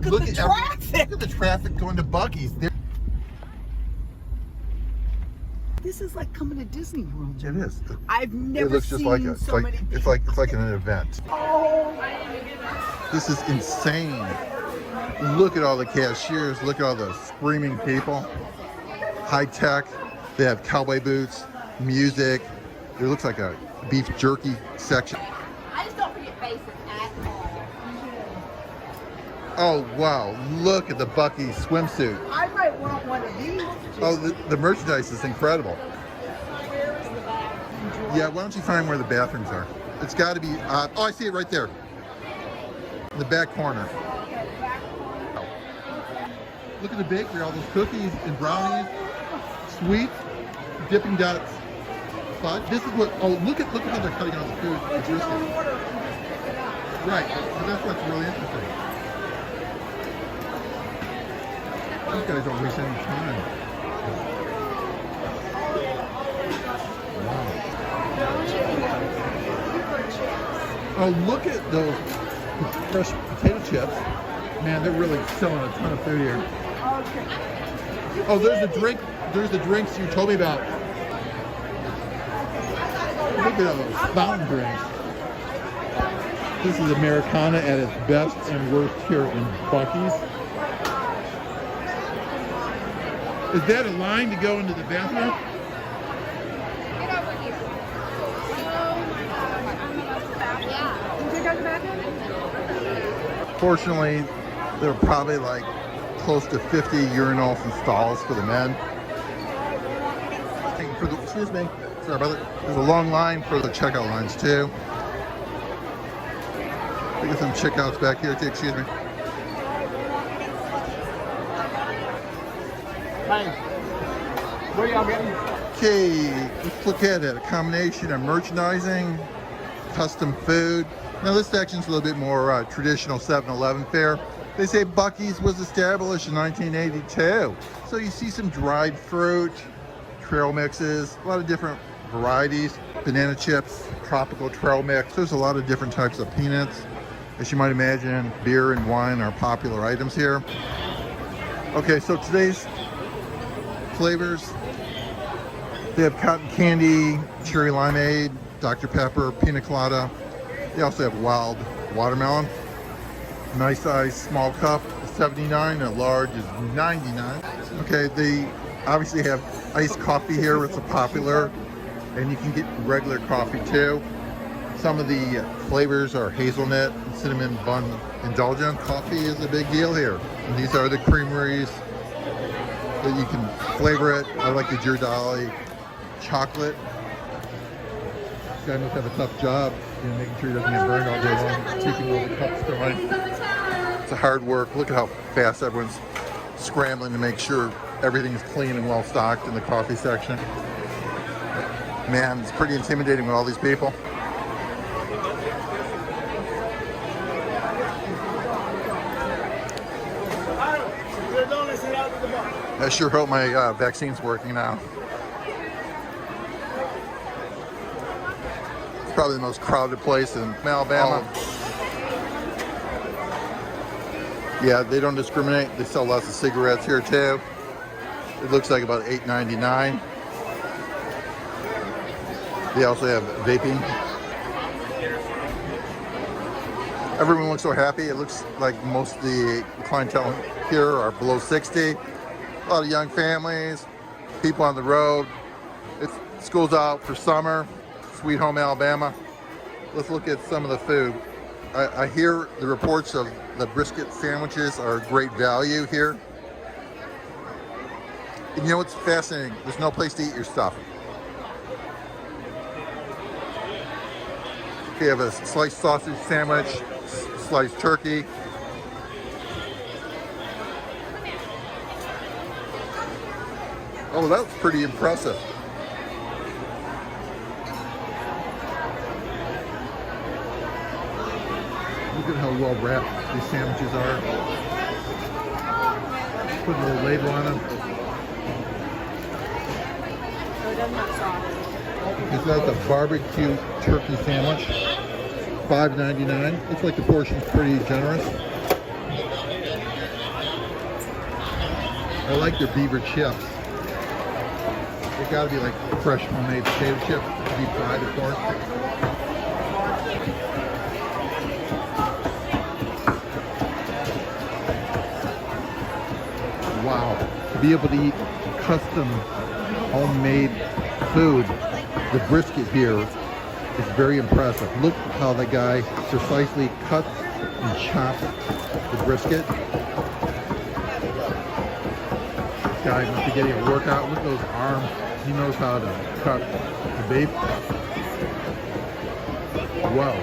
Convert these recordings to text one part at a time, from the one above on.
look at the traffic. Look at the traffic going to Buc-ee's. This is like coming to Disney World. It is. I've never seen so many people. It's like an event. Oh. This is insane. Look at all the cashiers. Look at all the screaming people. High tech. They have cowboy boots, music. There looks like a beef jerky section. I just don't forget basics at Oh all. wow! Look at the Buc-ee swimsuit. I might want one of these. Oh, the merchandise is incredible. Where is the bathroom? Yeah, why don't you find where the bathrooms are? It's got to be. Oh, I see it right there. In the back corner. Look at the bakery, all those cookies and brownies, sweets, Dipping Dots, Fudge. This is what. Oh, look at how they're cutting out the food. The brisket. Right, but that's what's really interesting. These guys don't waste any time. Wow. Oh, look at those fresh potato chips. Man, they're really selling a ton of food here. Oh, there's the drink. There's the drinks you told me about. Look at those fountain drinks. This is Americana at its best and worst here in Buc-ee's. Is that a line to go into the bathroom? Get over here. Oh my God. Yeah. Did you go to the bathroom? Fortunately, there are probably like close to 50 urinals and stalls for the men. Excuse me, sorry about that. There's a long line for the checkout lines too. We got some checkouts back here too, excuse me. Hey, what are y'all getting? Okay, let's look at it. A combination of merchandising, custom food. Now this section's a little bit more traditional 7-Eleven fare. They say Buc-ee's was established in 1982. So you see some dried fruit, trail mixes, a lot of different varieties. Banana chips, tropical trail mix. There's a lot of different types of peanuts. As you might imagine, beer and wine are popular items here. Okay, so today's flavors. They have cotton candy, cherry limeade, Dr. Pepper, pina colada. They also have wild watermelon. Nice size small cup, $79, and a large is $99. Okay, they obviously have iced coffee here. It's a popular, and you can get regular coffee too. Some of the flavors are hazelnut and cinnamon bun indulgent. Coffee is a big deal here. And these are the creameries that you can flavor it. I like the Ghirardelli chocolate. This guy must have a tough job, making sure he doesn't get burned all day long, keeping all the cups going. It's a hard work. Look at how fast everyone's scrambling to make sure everything is clean and well stocked in the coffee section. Man, it's pretty intimidating with all these people. I sure hope my vaccine's working now. It's probably the most crowded place in Alabama. Yeah, they don't discriminate. They sell lots of cigarettes here too. It looks like about $8.99. They also have vaping. Everyone looks so happy. It looks like most of the clientele here are below 60. A lot of young families, people on the road. School's out for summer. Sweet home Alabama. Let's look at some of the food. I hear the reports of the brisket sandwiches are great value here. And you know what's fascinating? There's no place to eat your stuff. You have a sliced sausage sandwich, sliced turkey. Oh, that was pretty impressive. Look at how well wrapped these sandwiches are. Put a little label on them. Is that the barbecue turkey sandwich? $5.99. Looks like the portion's pretty generous. I like their Beaver Chips. They gotta be like fresh homemade potato chips, deep fried of course. Wow, to be able to eat custom homemade food, the brisket here is very impressive. Look how the guy precisely cuts and chops the brisket. This guy must be getting a workout. Look at those arms. He knows how to cut the beef. Wow.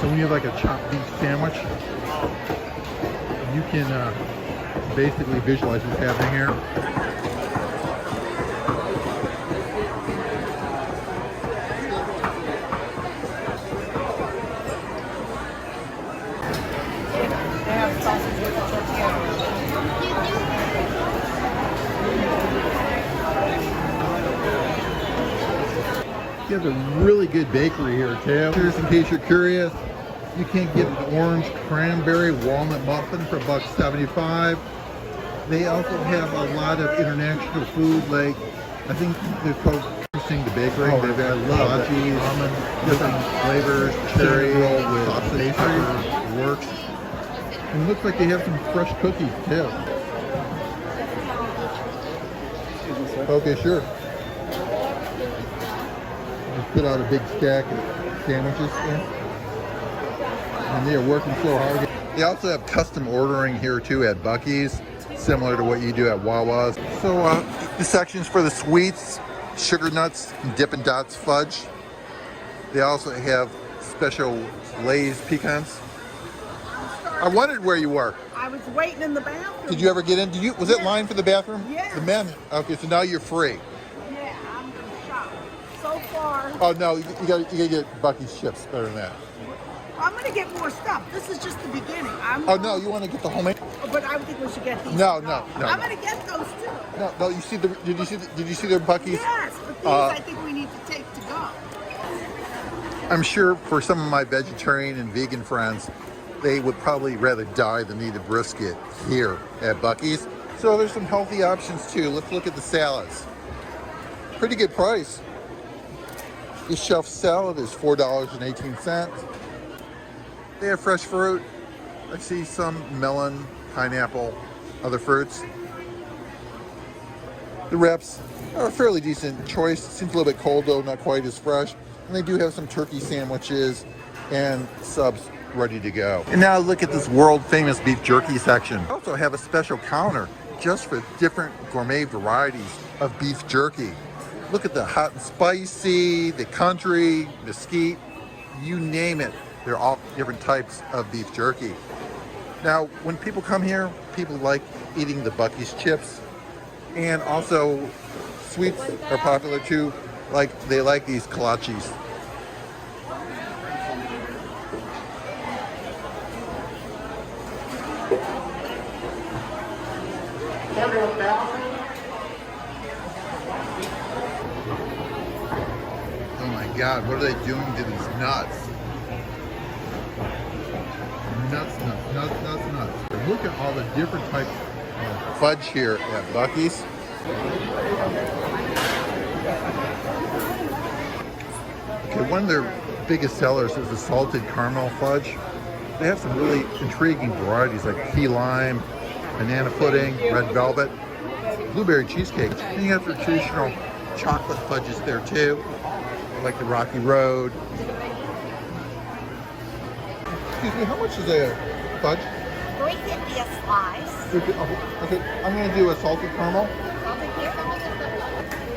So when you have like a chopped beef sandwich, you can basically visualize what's happening here. They have sausage with the tortilla. You have a really good bakery here too. Just in case you're curious, you can get an orange cranberry walnut muffin for $1.75. They also have a lot of international food, like I think they're called the bakery. They've got Fudges, different flavors, cherry with pastry works. And it looks like they have some fresh cookies too. Okay, sure. Just put out a big stack of sandwiches there. And they are working so hard. They also have custom ordering here too at Buc-ees, similar to what you do at Wawa's. So the sections for the sweets, sugar nuts, and Dippin' Dots fudge. They also have special Lay's pecans. I wondered where you were. I was waiting in the bathroom. Did you ever get in? Was it line for the bathroom? Yes. The men? Okay, so now you're free. Yeah, I'm gonna shop. So far, Oh no, you gotta get Buc-ee's chips better than that. I'm gonna get more stuff. This is just the beginning. Oh no, you want to get the homemade? But I would think we should get these. No, to no, go. no, I'm no. gonna get those too. No, you see the? Did you see their Buc-ees? Yes, but these I think we need to take to go. I'm sure for some of my vegetarian and vegan friends, they would probably rather die than eat a brisket here at Buc-ee's. So there's some healthy options too. Let's look at the salads. Pretty good price. This shelf salad is $4.18. They have fresh fruit. I see some melon, pineapple, other fruits. The wraps are a fairly decent choice. Seems a little bit cold though, not quite as fresh. And they do have some turkey sandwiches and subs ready to go. And now look at this world famous beef jerky section. They also have a special counter just for different gourmet varieties of beef jerky. Look at the hot and spicy, the country, mesquite, you name it. They're all different types of beef jerky. Now, when people come here, people like eating the Buc-ee's chips, and also sweets are popular too. Like they like these kolaches. Oh my God, what are they doing to these nuts? Nuts. Look at all the different types of fudge here at Buc-ee's. Okay, one of their biggest sellers is the salted caramel fudge. They have some really intriguing varieties like key lime, banana pudding, red velvet, blueberry cheesecake. And you have the traditional chocolate fudges there too, like the Rocky Road. Excuse me, how much is a fudge? $3.50 a slice. Okay, I'm going to do a salted caramel.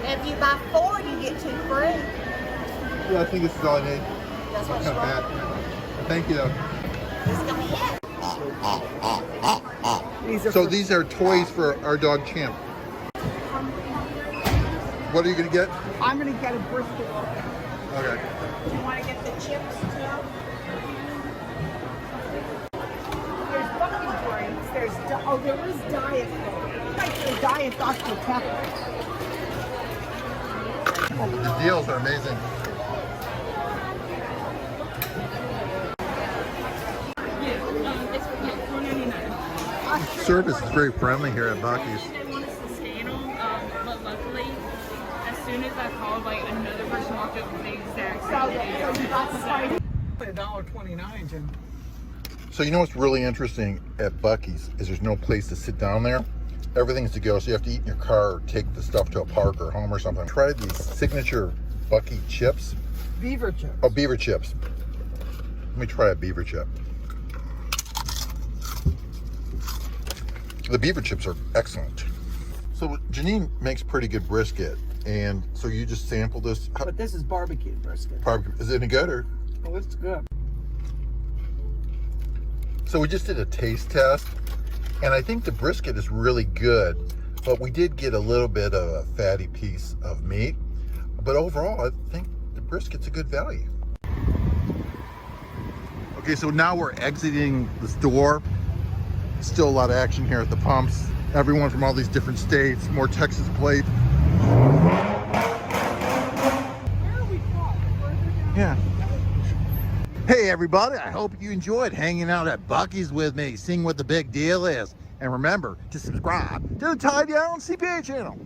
And if you buy 4, you get 2 free. Yeah, I think this is all I need. That's what Not bad. Thank you though. This is gonna be it. So these are toys for our dog Champ. What are you going to get? I'm gonna get a brisket. Okay. Do you want to get the chips too? There's Buc-ee drinks. There is Diet Coke. Like the Diet Dr. Pepper. The deals are amazing. Service is very friendly here at Buc-ee's. They want us to scan them, but luckily, as soon as I called, like another person walked up with the exact So same you got the fight. $1.29, Jim. So you know what's really interesting at Buc-ee's is there's no place to sit down there. Everything's to go, so you have to eat in your car or take the stuff to a park or home or something. Try these signature Buc-ee chips. Beaver Chips. Oh, Beaver Chips. Let me try a Beaver Chip. The Beaver Chips are excellent. So Janine makes pretty good brisket, and so you just sample this. But this is barbecue brisket. Is it any good or? Oh, it's good. So we just did a taste test, and I think the brisket is really good, but we did get a little bit of a fatty piece of meat. But overall, I think the brisket's a good value. Okay, so now we're exiting the store. Still a lot of action here at the pumps. Everyone from all these different states, more Texas plate. Where are we from? Yeah. Hey everybody, I hope you enjoyed hanging out at Buc-ee's with me, seeing what the big deal is. And remember to subscribe to the Tie Down CPA channel.